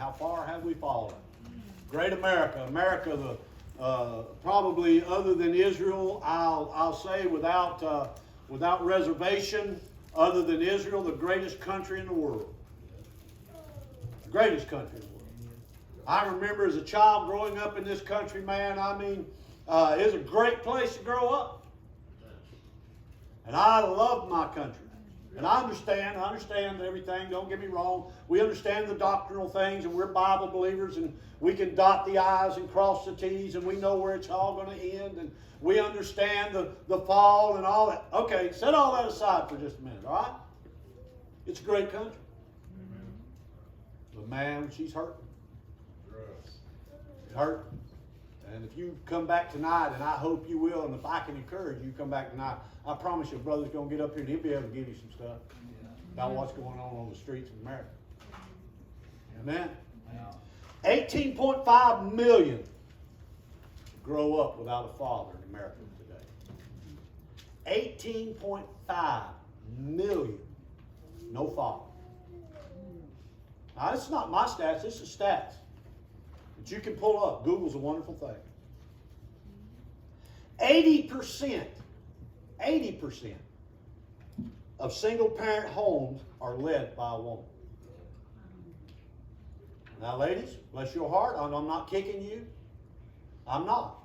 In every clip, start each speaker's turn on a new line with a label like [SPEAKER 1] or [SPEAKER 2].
[SPEAKER 1] how far have we fallen? Great America. America, probably other than Israel, I'll say without reservation, other than Israel, the greatest country in the world. The greatest country in the world. I remember as a child growing up in this country, man, I mean, it's a great place to grow up. And I love my country. And I understand everything, don't get me wrong. We understand the doctrinal things, and we're Bible believers, and we can dot the I's and cross the T's, and we know where it's all going to end, and we understand the fall and all that. Okay, set all that aside for just a minute, all right? It's a great country. But man, she's hurting. She's hurting. And if you come back tonight, and I hope you will, and if I can encourage you, come back tonight, I promise you, brother's going to get up here and he'll be able to give you some stuff about what's going on the streets of America. Amen? 18.5 million grow up without a father in America today. 18.5 million, no father. Now, this is not my stats, this is stats that you can pull up. Google's a wonderful thing. 80% of single-parent homes are led by a woman. Now, ladies, bless your heart, I'm not kicking you. I'm not.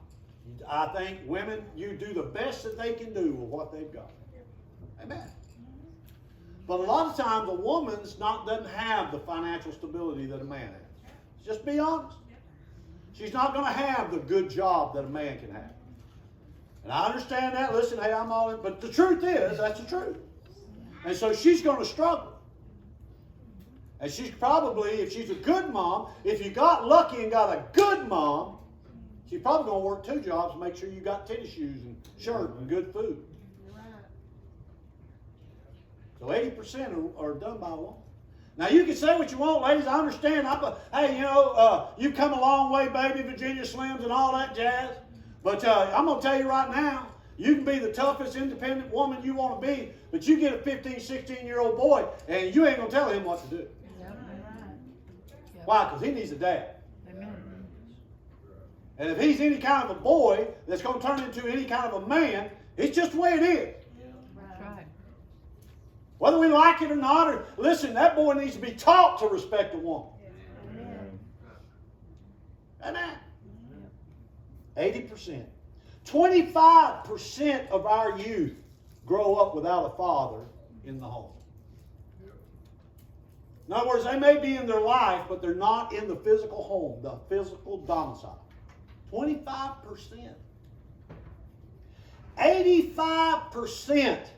[SPEAKER 1] I think women, you do the best that they can do with what they've got. Amen. But a lot of times, a woman's doesn't have the financial stability that a man has. Just be honest. She's not going to have the good job that a man can have. And I understand that. Listen, hey, I'm all in. But the truth is, that's the truth. And so she's going to struggle. And she's probably, if she's a good mom, if you got lucky and got a good mom, she's probably going to work 2 jobs to make sure you got tennis shoes and shirt and good food. So 80% are done by a woman. Now, you can say what you want, ladies. I understand. Hey, you've come a long way, baby, Virginia Slims and all that jazz. But I'm going to tell you right now, you can be the toughest, independent woman you want to be, but you get a 15, 16-year-old boy, and you ain't going to tell him what to do. Why? Because he needs a dad. And if he's any kind of a boy that's going to turn into any kind of a man, it's just the way it is. Whether we like it or not, or listen, that boy needs to be taught to respect a woman. Amen. 80%. 25% of our youth grow up without a father in the home. In other words, they may be in their life, but they're not in the physical home, the physical domicile. 25%. 85%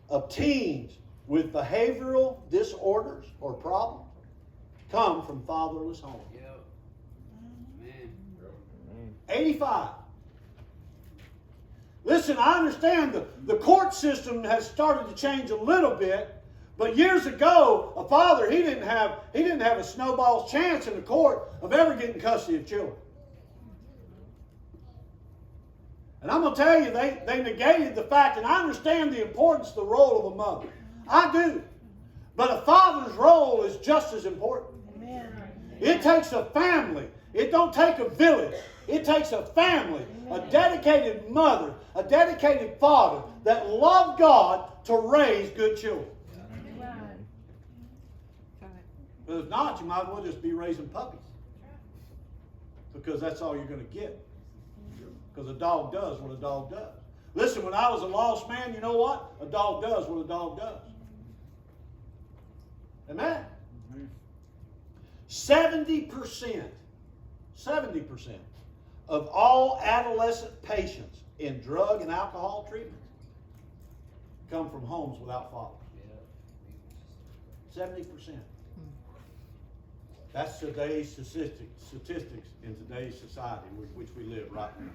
[SPEAKER 1] of teens with behavioral disorders or problems come from fatherless homes. 85. Listen, I understand the court system has started to change a little bit, but years ago, a father, he didn't have a snowball's chance in the court of ever getting custody of children. And I'm going to tell you, they negated the fact, and I understand the importance of the role of a mother. I do. But a father's role is just as important. Amen. It takes a family. It don't take a village. It takes a family, a dedicated mother, a dedicated father that love God to raise good children. But if not, you might as well just be raising puppies. Because that's all you're going to get. Because a dog does what a dog does. Listen, when I was a lost man, you know what? A dog does what a dog does. Amen? 70% of all adolescent patients in drug and alcohol treatment come from homes without fathers. 70%. That's today's statistics in today's society in which we live right now.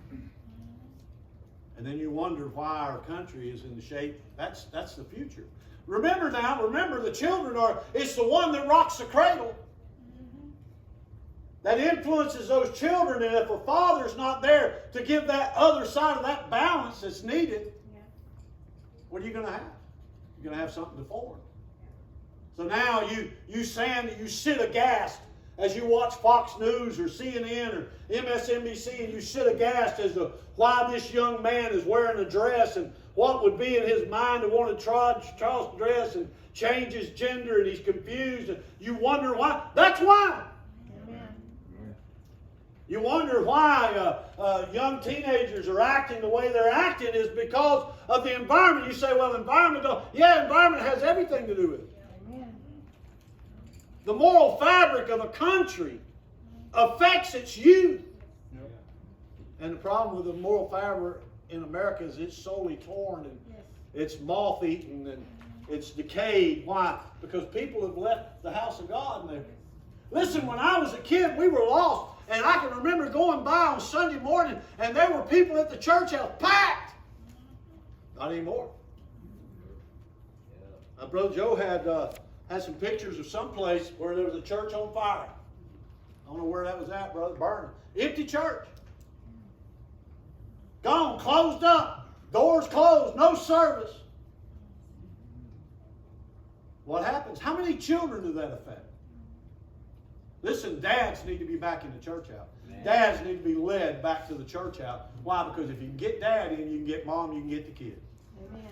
[SPEAKER 1] And then you wonder why our country is in the shape. That's the future. Remember the children it's the one that rocks the cradle. That influences those children, and if a father's not there to give that other side of that balance that's needed, what are you going to have? You're going to have something deformed. So now you sit aghast as you watch Fox News or CNN or MSNBC, and you sit aghast as to why this young man is wearing a dress and what would be in his mind to want to Charles dress and change his gender, and he's confused, and you wonder why. That's why. You wonder why young teenagers are acting the way they're acting is because of the environment. You say, well, environment has everything to do with it. Amen. The moral fabric of a country affects its youth. Yep. And the problem with the moral fabric in America is it's solely torn and it's moth-eaten and it's decayed. Why? Because people have left the house of God. Listen, when I was a kid, we were lost. And I can remember going by on Sunday morning, and there were people at the church house packed. Not anymore. Brother Joe had some pictures of some place where there was a church on fire. I don't know where that was at, brother. Burning. Empty church. Gone. Closed up. Doors closed. No service. What happens? How many children does that affect? Listen, dads need to be back in the church house. Dads need to be led back to the church house. Why? Because if you can get dad in, you can get mom, you can get the kids. Amen.